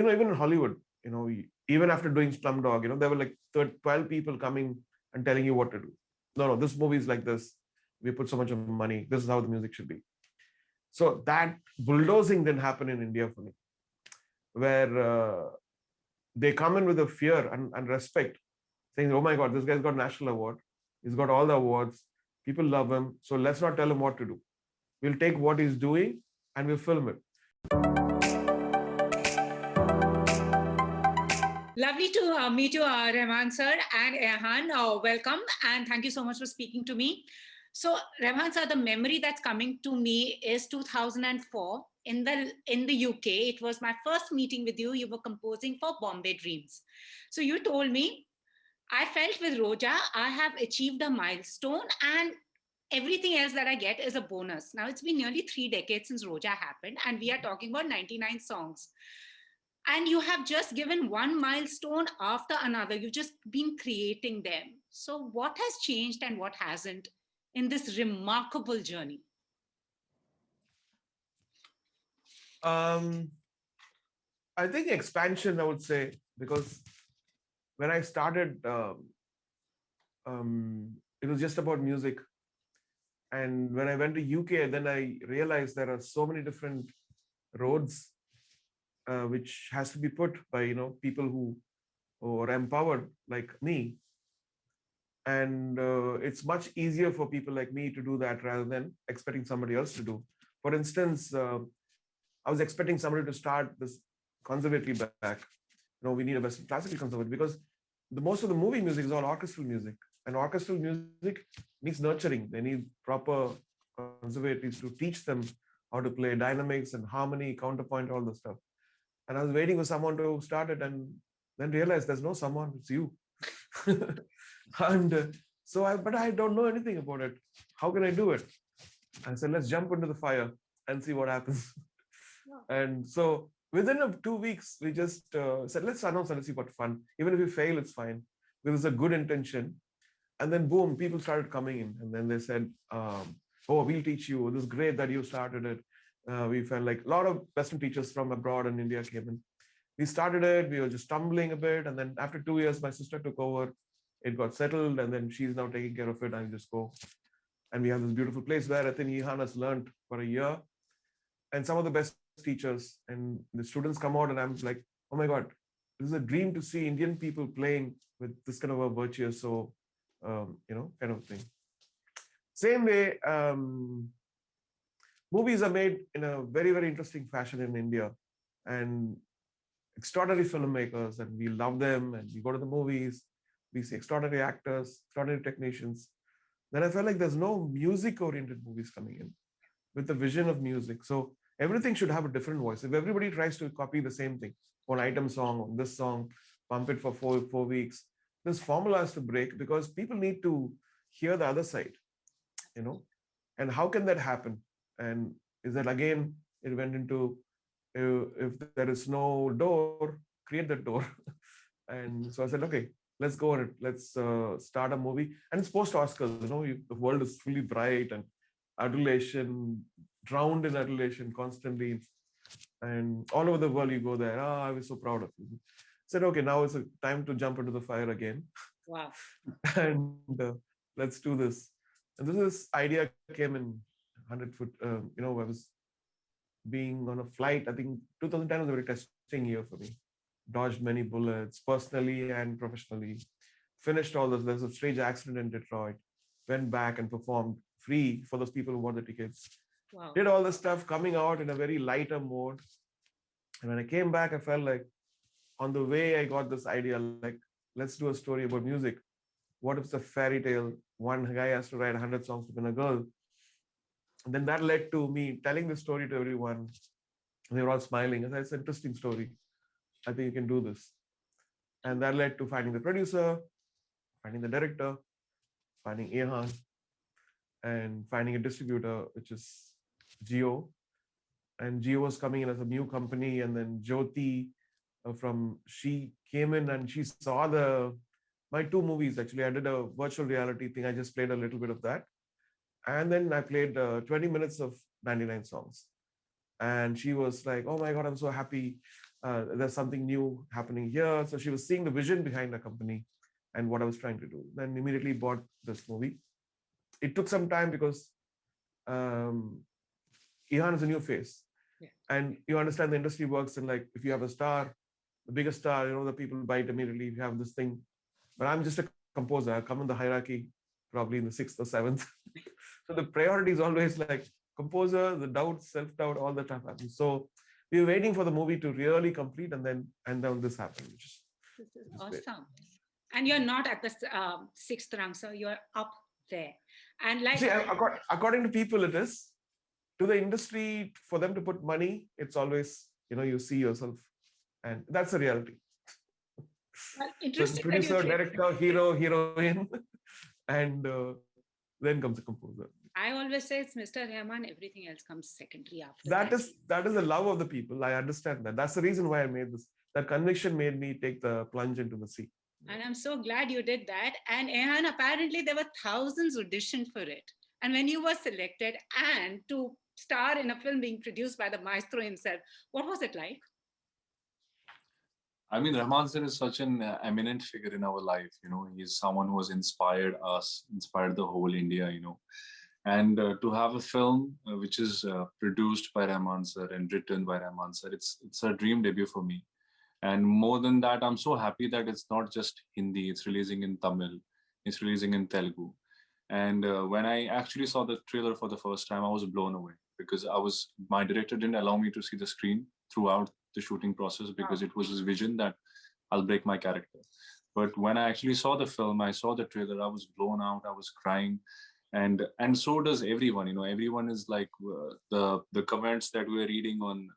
even in Hollywood, even after doing Slumdog, there were like 12 people coming and telling you what to do. No, no, this movie is like this. We put so much of money. This is how the music should be. So that bulldozing didn't happen in India for me, where they come in with a fear and respect, saying, "Oh my God, this guy's got national award. He's got all the awards. People love him. So let's not tell him what to do. We'll take what he's doing and we'll film it." Lovely to meet you, Rahman sir and Ehan. Welcome and thank you so much for speaking to me. So, Rahman sir, the memory that's coming to me is 2004 in the UK. It was my first meeting with you. You were composing for Bombay Dreams. So you told me, I felt with Roja, I have achieved a milestone and everything else that I get is a bonus. Now it's been nearly 3 decades since Roja happened, and we are talking about 99 songs. And you have just given one milestone after another. You've just been creating them. So, what has changed and what hasn't in this remarkable journey? Um, I think expansion, I would say, because when I started, it was just about music. And when I went to UK, then I realized there are so many different roads which has to be put by people who are empowered like me, and it's much easier for people like me to do that rather than expecting somebody else to do. For instance, I was expecting somebody to start this conservatory back. We need a Western classical conservatory because the most of the movie music is all orchestral music, and orchestral music needs nurturing. They need proper conservatories to teach them how to play dynamics and harmony, counterpoint, all the stuff. And I was waiting for someone to start it, and then realized there's no someone, it's you. And but I don't know anything about it. How can I do it? I said, let's jump into the fire and see what happens. And so within 2 weeks, we just said, let's announce and let's see what fun. Even if we fail, it's fine. Because it's a good intention. And then boom, people started coming in. And then they said, oh, we'll teach you. This is great that you started it. We felt like a lot of Western teachers from abroad and India came in. We started it, we were just stumbling a bit. And then after 2 years, my sister took over. It got settled, and then she's now taking care of it. I just go. And we have this beautiful place where I think Ihan has learned for a year. And some of the best teachers, and the students come out, and I'm like, oh my God, this is a dream to see Indian people playing with this kind of a virtuoso, kind of thing. Same way, movies are made in a very, very interesting fashion in India. And extraordinary filmmakers, and we love them, and we go to the movies, we see extraordinary actors, extraordinary technicians. Then I felt like there's no music-oriented movies coming in with the vision of music. So everything should have a different voice. If everybody tries to copy the same thing, one item song, on this song, pump it for four weeks, this formula has to break because people need to hear the other side, you know. And how can that happen? And is that again, it went into if there is no door, create that door. And so I said, okay, let's go on it. Let's start a movie. And it's post Oscars, the world is fully bright and adulation, drowned in adulation constantly. And all over the world, you go there. Oh, I was so proud of you. Said, okay, now it's a time to jump into the fire again. Wow. And let's do this. And this idea came in 100 foot. I was being on a flight. I think 2010 was a very testing year for me. Dodged many bullets personally and professionally. Finished all this. There's a strange accident in Detroit. Went back and performed free for those people who bought the tickets. Wow. Did all this stuff coming out in a very lighter mode. And when I came back, I felt like on the way I got this idea like, let's do a story about music. What if it's a fairy tale? One guy has to write 100 songs to win a girl. And then that led to me telling the story to everyone. They were all smiling. I said, it's an interesting story. I think you can do this. And that led to finding the producer, finding the director, finding Ehan, and finding a distributor, which is Geo. And Geo was coming in as a new company. And then Jyoti she came in and she saw my 2 movies. Actually, I did a virtual reality thing. I just played a little bit of that. And then I played 20 minutes of 99 songs. And she was like, oh my God, I'm so happy. there's something new happening here. So she was seeing the vision behind the company and what I was trying to do. Then immediately bought this movie. It took some time because um, Ihan is a new face. Yeah. And you understand the industry works in like, if you have a star, the biggest star, the people bite immediately. If you have this thing, but I'm just a composer. I come in the hierarchy, probably in the 6th or 7th. So the priority is always like composer, the doubts, self-doubt, all the time happens. So we were waiting for the movie to really complete, and then this happened, This is which is great. awesome. And you're not at the sixth rung, so you're up there. And like, see, according to people, it is. To the industry, for them to put money, it's always, you see yourself, and that's the reality. well, So interesting that producer, you say. director, hero, heroine, and then comes the composer. I always say it's Mr. Rahman, everything else comes secondary after That is the love of the people. I understand that. That's the reason why I made this. That conviction made me take the plunge into the sea. And I'm so glad you did that. And Ehan, apparently there were thousands auditioned for it. And when you were selected and to star in a film being produced by the maestro himself, what was it like? I mean, Rahman sir is such an eminent figure in our life. He's someone who has inspired us, inspired the whole India. And to have a film which is produced by Rahman sir and written by Rahman sir, it's a dream debut for me. And more than that, I'm so happy that it's not just Hindi, it's releasing in Tamil, it's releasing in Telugu. And when I actually saw the trailer for the first time, I was blown away because my director didn't allow me to see the screen throughout the shooting process because it was his vision that I'll break my character. But when I actually saw the film, I saw the trailer, I was blown out, I was crying. And so does everyone. Everyone is like the comments that we're reading on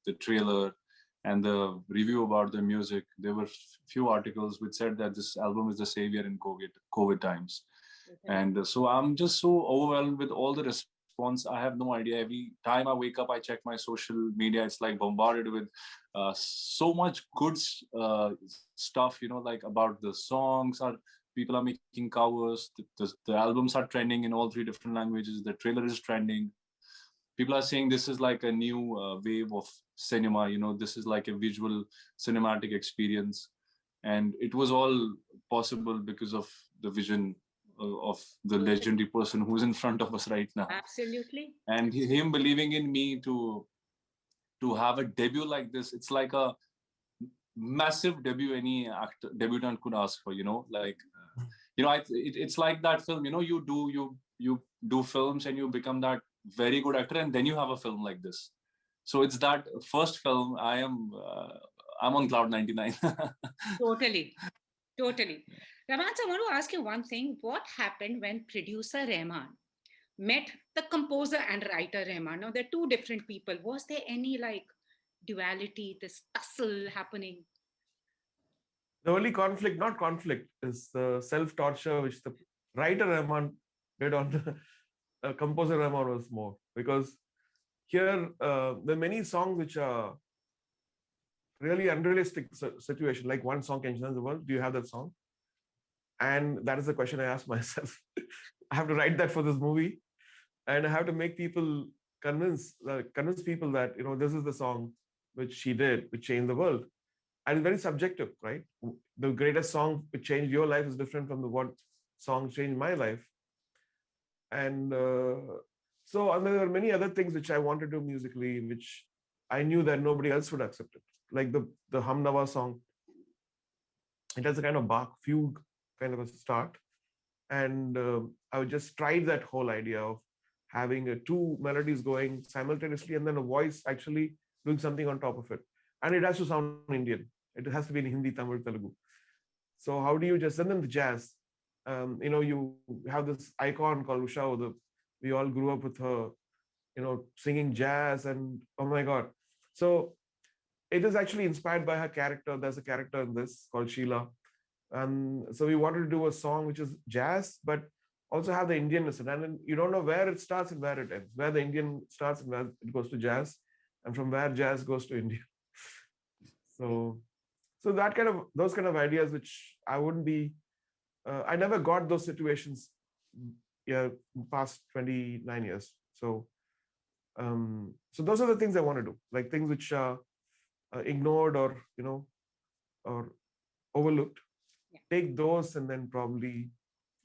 the trailer and the review about the music. There were few articles which said that this album is the savior in COVID times. Okay. And so I'm just so overwhelmed with all the response. I have no idea. Every time I wake up, I check my social media. It's like bombarded with so much good stuff, like about the songs. People are making covers. The albums are trending in all 3 different languages. The trailer is trending. People are saying this is like a new wave of cinema. This is like a visual cinematic experience. And it was all possible because of the vision of the legendary person who's in front of us right now. Absolutely. And him believing in me to have a debut like this, it's like a massive debut any debutant could ask for. It's like that film. You do films and you become that very good actor, and then you have a film like this. So it's that first film. I'm on cloud 99. Totally. Rahman, I want to ask you one thing. What happened when producer Rahman met the composer and writer Rahman? Now, they're 2 different people. Was there any duality, this tussle happening? The only not conflict, is the self-torture which the writer Rahman did on the composer Rahman was more. Because here, there are many songs which are really unrealistic situation. Like one song, Can You Change the World? Do you have that song? And that is the question I asked myself. I have to write that for this movie, and I have to make people convince people that this is the song which she did, which changed the world. And it's very subjective, right? The greatest song which changed your life is different from the what song changed my life. And so there are many other things which I want to do musically, which I knew that nobody else would accept it. Like the Hum Nawa song, it has a kind of Bach fugue kind of a start. And I would just try that whole idea of having 2 melodies going simultaneously and then a voice actually doing something on top of it. And it has to sound Indian. It has to be in Hindi, Tamil, Telugu. So how do you just, and then the jazz, you have this icon called Usha. We all grew up with her, singing jazz, and oh my God. So it is actually inspired by her character. There's a character in this called Sheila. And so we wanted to do a song which is jazz, but also have the Indianness. And then you don't know where it starts and where it ends, where the Indian starts and where it goes to jazz, and from where jazz goes to India. So those kind of ideas, which I wouldn't be, I never got those situations past 29 years. So those are the things I want to do, like things which are ignored or or overlooked. Yeah. Take those and then probably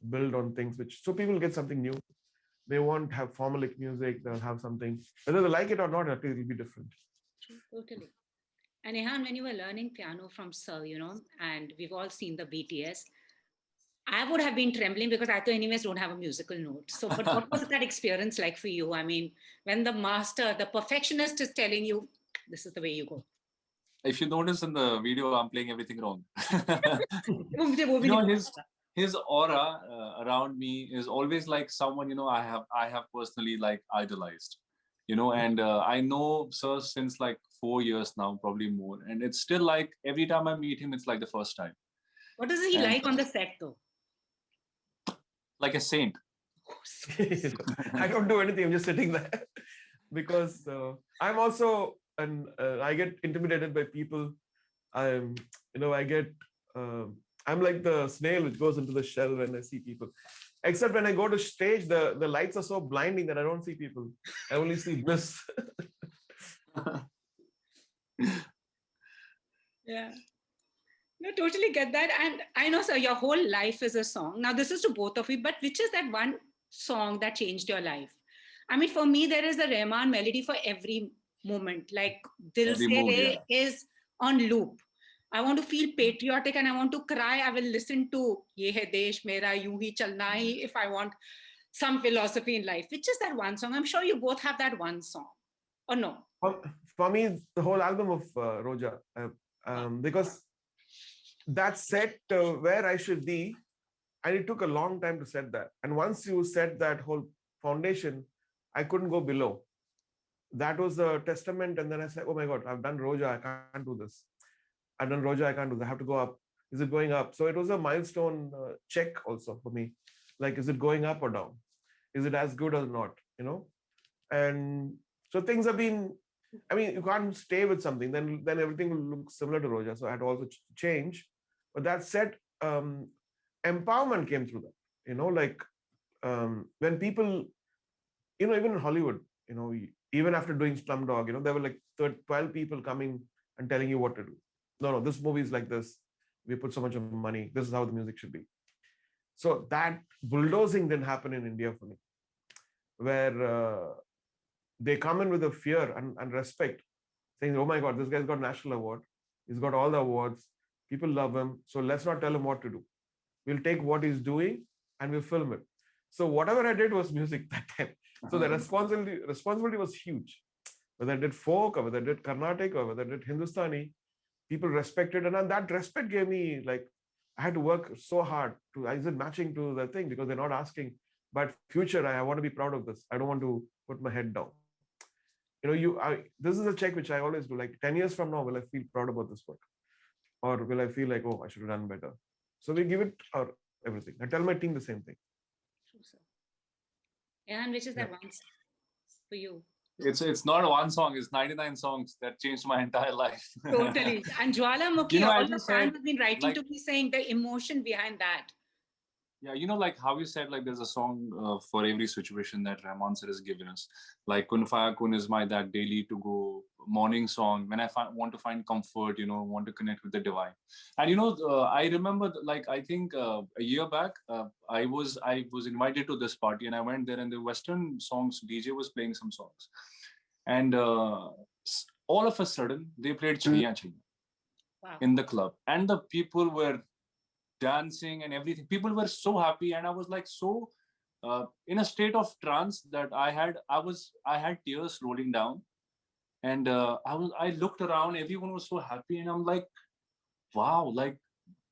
build on things which so people get something new. They won't have formalic music. They'll have something whether they like it or not. It will be different. True, totally. And Ehan, when you were learning piano from Sir, and we've all seen the BTS, I would have been trembling because I, too, anyways, don't have a musical note. So, but what was that experience like for you? I mean, when the master, the perfectionist is telling you, this is the way you go. If you notice in the video, I'm playing everything wrong. मुझे वो भी You know, नहीं his aura around me is always like someone I have personally like idolized, and I know Sir since like 4 years now, probably more, and it's still like every time I meet him, it's like the first time. What does he And like on the set though? like a saint. I don't do anything. I'm just sitting there because I'm also and I get intimidated by people. I get. I'm like the snail which goes into the shell when I see people. Except when I go to stage, the lights are so blinding that I don't see people. I only see bliss. Yeah. No, totally get that. And I know, sir, your whole life is a song. Now, this is to both of you, but which is that one song that changed your life? I mean, for me, there is a Rahman melody for every moment. Like Dil Every Se mood, Re yeah. is on loop. I want to feel patriotic and I want to cry. I will listen to Ye Hai Desh Mera, Yun Hi Chalna Hai if I want some philosophy in life. Which is that one song? I'm sure you both have that one song. Or no? For me, the whole album of Roja, because that set where I should be, and it took a long time to set that. And once you set that whole foundation, I couldn't go below. That was a testament. And then I said, oh my God, I've done Roja, I can't do this. I've done Roja, I can't do that. I have to go up. Is it going up? So it was a milestone check also for me. Like, is it going up or down? Is it as good or not? And so things have been, I mean, you can't stay with something, then everything will look similar to Roja. So I had to also change. But that said, empowerment came through that. When people, even in Hollywood, even after doing Slumdog, there were like 12 people coming and telling you what to do. No, this movie is like this. We put so much of money. This is how the music should be. So that bulldozing didn't happen in India for me, where they come in with a fear and respect, saying, oh my God, this guy's got a national award. He's got all the awards. People love him. So let's not tell him what to do. We'll take what he's doing and we'll film it. So whatever I did was music that time. So the responsibility was huge. Whether I did folk or whether I did Carnatic or whether I did Hindustani, people respected. And that respect gave me, like, I had to work so hard to, is it matching to the thing? Because they're not asking, but future, I want to be proud of this. I don't want to put my head down. This is a check which I always do. Like 10 years from now, will I feel proud about this work? Or will I feel like, oh, I should have done better? So we give it our everything. I tell my team the same thing. True, sir. And which is that one for you? It's not one song, it's 99 songs that changed my entire life. Totally. And Jwalamukhi, as all you the said, fans have been writing like- to me saying the emotion behind that. Yeah, like how you said, like there's a song for every situation that Rahman sir has given us. Like Kun Faya Kun is my that daily to go morning song when I want to find comfort, want to connect with the divine. And I remember, like I think a year back, I was invited to this party and I went there and the Western songs DJ was playing some songs, and all of a sudden they played Chiriya Chiriya in the club, and the people were dancing and everything. People were so happy, and I was like so in a state of trance that I had tears rolling down, and I looked around. Everyone was so happy, and I'm like, wow, like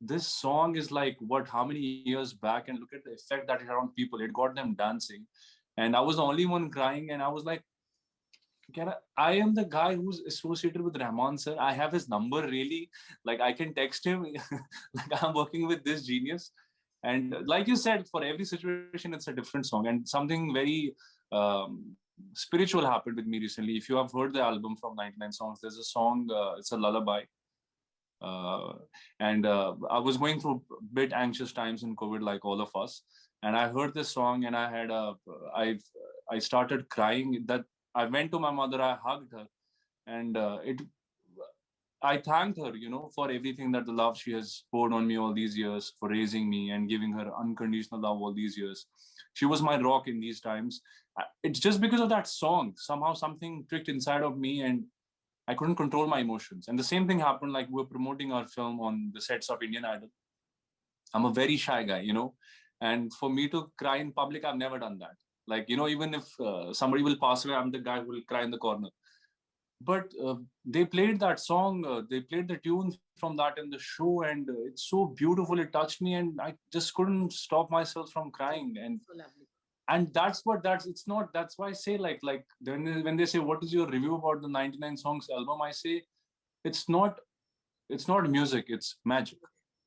this song is like how many years back, and look at the effect that it had on people. It got them dancing, and I was the only one crying, and I was like, I am the guy who's associated with Rahman sir. I have his number, really. Like I can text him. Like I'm working with this genius. And like you said, for every situation, it's a different song. And something very spiritual happened with me recently. If you have heard the album from 99 Songs, there's a song, it's a lullaby. And I was going through a bit anxious times in COVID, like all of us. And I heard this song and I started crying. That I went to my mother, I hugged her, and I thanked her, for everything, that the love she has poured on me all these years, for raising me and giving her unconditional love all these years. She was my rock in these times. It's just because of that song. Somehow something clicked inside of me and I couldn't control my emotions. And the same thing happened, like we're promoting our film on the sets of Indian Idol. I'm a very shy guy, and for me to cry in public, I've never done that. Like, even if somebody will pass away, I'm the guy who will cry in the corner. But they played that song, they played the tunes from that in the show, and it's so beautiful. It touched me, and I just couldn't stop myself from crying. And So lovely. it's not, that's why I say, like when they say what is your review about the 99 songs album, I say it's not music, it's magic.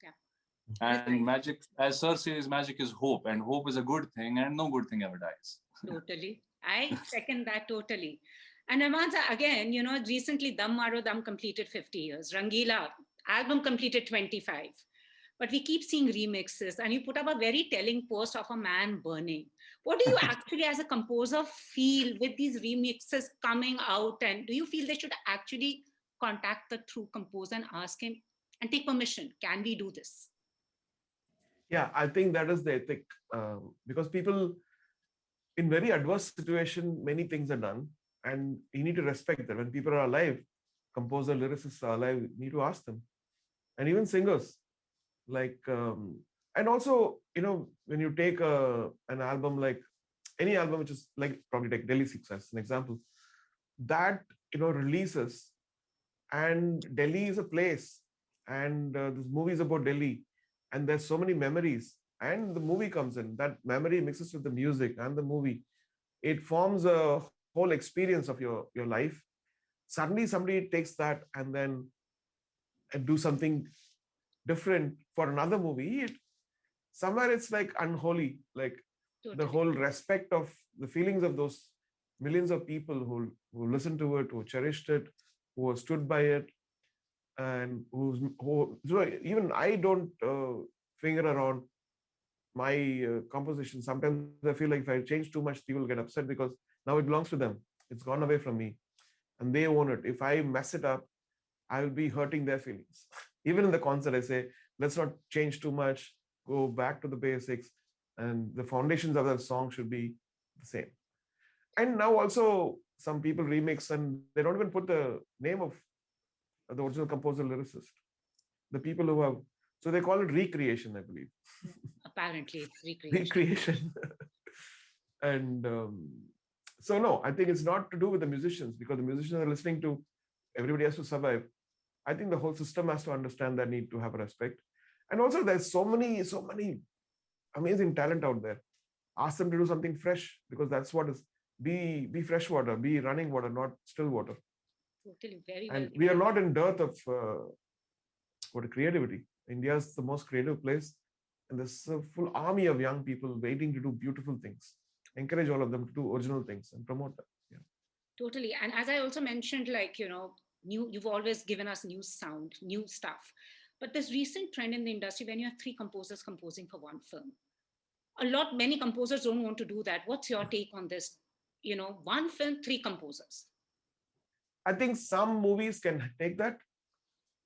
Yeah. And magic, as sir says, magic is hope, and hope is a good thing, and no good thing ever dies. Totally. I second that totally. And Amanza, again, recently Dam Maro Dam completed 50 years. Rangila album completed 25. But we keep seeing remixes, and you put up a very telling post of a man burning. What do you actually, as a composer, feel with these remixes coming out? And do you feel they should actually contact the true composer and ask him and take permission? Can we do this? Yeah, I think that is the ethic, because people in very adverse situation, many things are done, and you need to respect that. When people are alive, composer, lyricists are alive, you need to ask them, and even singers, like, and also, when you take an album, like any album, which is like probably take Delhi Six as an example, that releases, and Delhi is a place, and this movie is about Delhi, and there's so many memories, and the movie comes in, that memory mixes with the music and the movie, it forms a whole experience of your life. Suddenly somebody takes that and then do something different for another movie, somewhere it's like unholy, like the Totally. whole respect of the feelings of those millions of people who listened to it, who cherished it, who stood by it, and so even I don't finger around my composition. Sometimes I feel like if I change too much, people get upset, because now it belongs to them, it's gone away from me, and they own it. If I mess it up, I will be hurting their feelings. Even in the concert, I say, let's not change too much, go back to the basics, and the foundations of the song should be the same. And now also some people remix, and they don't even put the name of the original composer, lyricist, the people who have, so they call it recreation, I believe. Apparently, it's recreation. Recreation. And so no, I think it's not to do with the musicians, because the musicians are listening to, everybody has to survive. I think the whole system has to understand that need to have respect. And also there's so many amazing talent out there. Ask them to do something fresh, because that's what is, be fresh water, be running water, not still water. Totally, very well. And we are not in dearth of creativity. India is the most creative place, and there's a full army of young people waiting to do beautiful things. Encourage all of them to do original things and promote them. Yeah. Totally. And as I also mentioned, like, you've always given us new sound, new stuff. But this recent trend in the industry, when you have three composers composing for one film, many composers don't want to do that. What's your take on this? One film, three composers. I think some movies can take that.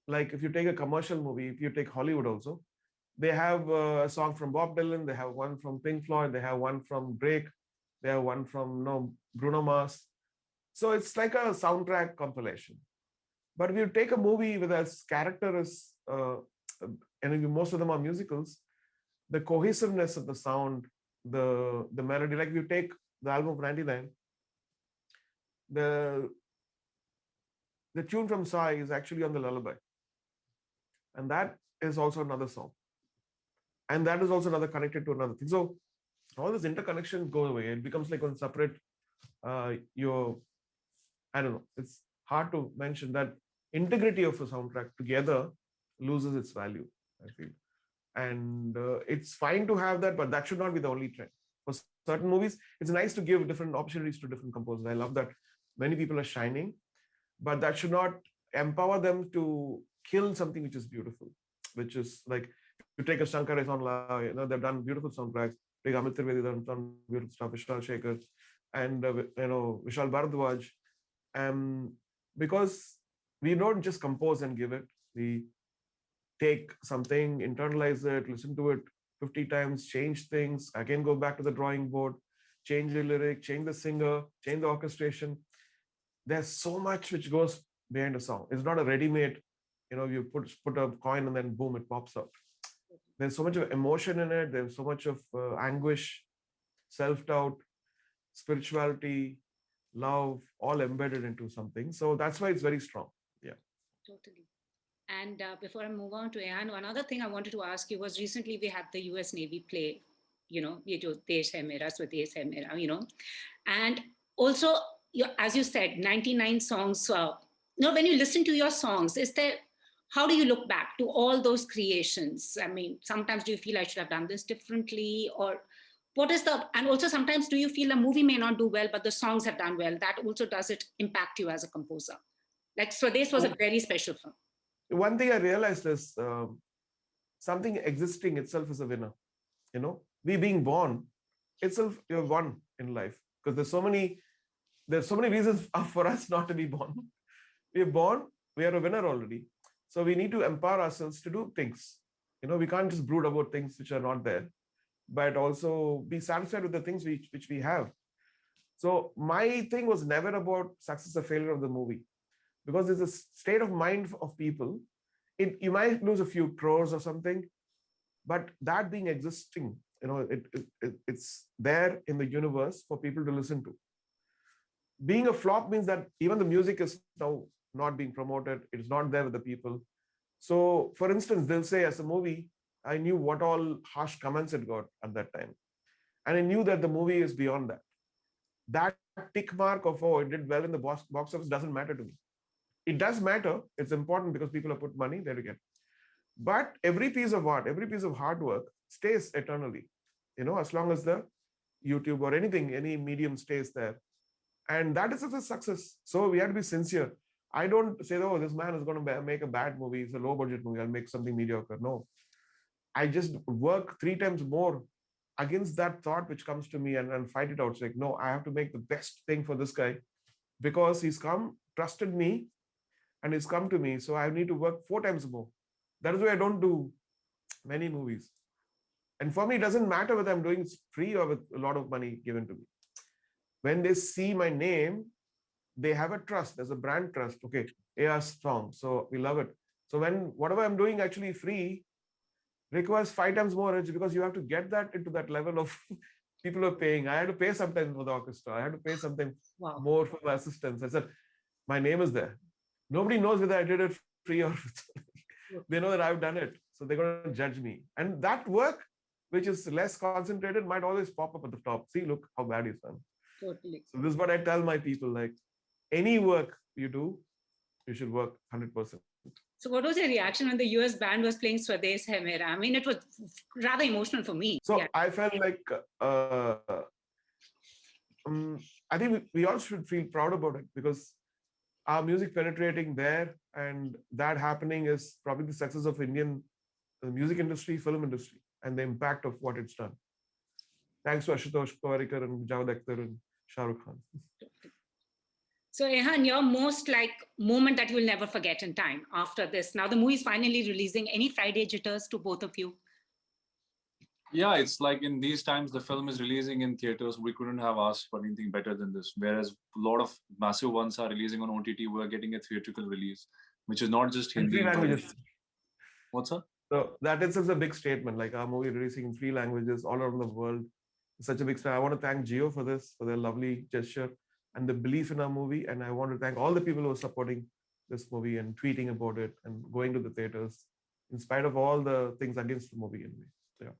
Like if you take a commercial movie, if you take Hollywood also, they have a song from Bob Dylan, they have one from Pink Floyd, they have one from Drake, they have one from Bruno Mars. So it's like a soundtrack compilation. But if you take a movie with a character is, and most of them are musicals, the cohesiveness of the sound, the melody, like if you take the album of 99, the tune from Sai is actually on the lullaby. And that is also another song. And that is also another connected to another thing. So all this interconnection goes away. It becomes like one separate, I don't know, it's hard to mention that integrity of a soundtrack together loses its value, I feel. And it's fine to have that, but that should not be the only trend. For certain movies, it's nice to give different opportunities to different composers. I love that many people are shining, but that should not empower them to kill something which is beautiful, which is like, you take a Shankar Ehsaan, they've done beautiful soundtracks. Take Amit Trivedi, they've done beautiful stuff, Vishal Shekhar, and Vishal Bharadwaj. Because we don't just compose and give it. We take something, internalize it, listen to it 50 times, change things, again go back to the drawing board, change the lyric, change the singer, change the orchestration. There's so much which goes behind a song. It's not a ready-made, you put a coin and then boom, it pops out. There's so much of emotion in it. There's so much of anguish, self-doubt, spirituality, love, all embedded into something. So that's why it's very strong. Yeah. Totally. And before I move on to Ehan, one other thing I wanted to ask you was recently we had the US Navy play, Ye Jo Desh Hai Mera, Swadesh Hai Mera, and also, as you said, 99 songs. When you listen to your songs, how do you look back to all those creations? I mean, sometimes do you feel I should have done this differently, or and also sometimes do you feel a movie may not do well, but the songs have done well? That also, does it impact you as a composer? Like Swadesh was a very special film. One thing I realized is something existing itself is a winner. We being born itself, you're won in life, because there's so many reasons for us not to be born. We're born, we are a winner already. So we need to empower ourselves to do things. We can't just brood about things which are not there, but also be satisfied with the things which we have. So my thing was never about success or failure of the movie, because there's a state of mind of people. You might lose a few crores or something, but that being existing, it's there in the universe for people to listen to. Being a flop means that even the music is now not being promoted. It's not there with the people. So for instance, they'll say, as a movie, I knew what all harsh comments it got at that time. And I knew that the movie is beyond that. That tick mark of, it did well in the box office doesn't matter to me. It does matter. It's important because people have put money there again. But every piece of art, every piece of hard work stays eternally, as long as the YouTube or anything, any medium stays there. And that is a success. So we have to be sincere. I don't say, oh, this man is going to make a bad movie. It's a low budget movie. I'll make something mediocre. No. I just work 3 times more against that thought which comes to me and fight it out. It's like, no, I have to make the best thing for this guy because he's trusted me, and he's come to me. So I need to work 4 times more. That is why I don't do many movies. And for me, it doesn't matter whether I'm doing it free or with a lot of money given to me. When they see my name, they have a trust. There's a brand trust. Okay, they are strong. So we love it. So when whatever I'm doing actually free requires 5 times more energy, because you have to get that into that level of people are paying. I had to pay sometimes for the orchestra. I had to pay something more for my assistants. I said, my name is there. Nobody knows whether I did it free or they know that I've done it. So they're going to judge me. And that work, which is less concentrated, might always pop up at the top. See, look how bad he's done. Totally. So this is what I tell my people, like any work you do, you should work 100%. So what was your reaction when the US band was playing Swadesh Hai Mera? I mean, it was rather emotional for me. So I felt like, I think we all should feel proud about it, because our music penetrating there and that happening is probably the success of Indian music industry, film industry, and the impact of what it's done. Thanks to Ashutosh Pawariker and Javed Akhtar and Shah Rukh Khan. So Ehan, your most moment that you will never forget in time after this. Now the movie is finally releasing. Any Friday jitters to both of you? Yeah, it's like in these times, the film is releasing in theaters. We couldn't have asked for anything better than this. Whereas a lot of massive ones are releasing on OTT, we're getting a theatrical release, which is not just Hindi. 3 languages. What's that? So that itself is a big statement, like our movie releasing in 3 languages all around the world. It's such a big step. I want to thank Jio for this, for their lovely gesture and the belief in our movie. And I want to thank all the people who are supporting this movie and tweeting about it and going to the theaters, in spite of all the things against the movie anyway. So, yeah.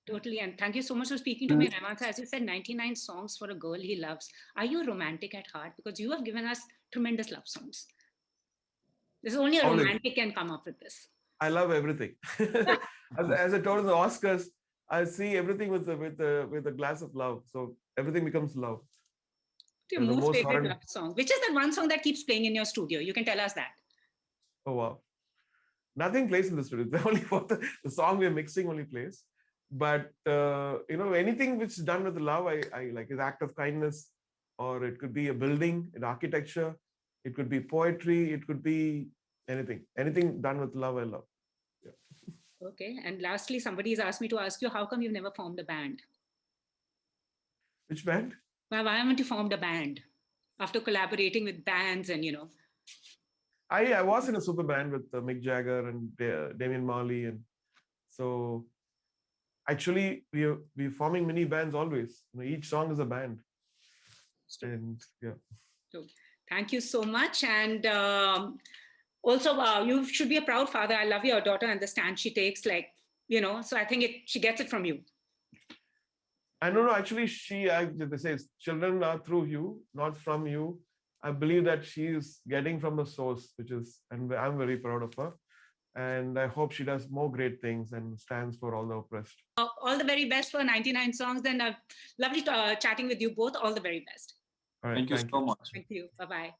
Totally. And thank you so much for speaking to me, Rahman. As you said, 99 songs for a girl he loves. Are you romantic at heart? Because you have given us tremendous love songs. There's only a romantic can come up with this. I love everything. as I told in the Oscars, I see everything with a glass of love. So everything becomes love. Your most favorite love song, which is that one song that keeps playing in your studio? You can tell us that. Oh, wow. Nothing plays in the studio. Only for the song we're mixing only plays. But, anything which is done with love, I like. An act of kindness, or it could be a building, an architecture. It could be poetry. It could be anything done with love. I love. Okay. And lastly, somebody has asked me to ask you, how come you've never formed a band? Which band? Why haven't you formed a band after collaborating with bands and, I was in a super band with Mick Jagger and Damian Marley, and so actually we're forming mini bands always. Each song is a band, and yeah. So thank you so much. And also, you should be a proud father. I love your daughter and the stand she takes, so I think she gets it from you. I don't know. Actually, they say children are through you, not from you. I believe that she is getting from the source, and I'm very proud of her. And I hope she does more great things and stands for all the oppressed. All the very best for 99 songs. Then lovely chatting with you both. All the very best. All right, Thank you so much. Thank you. Bye-bye.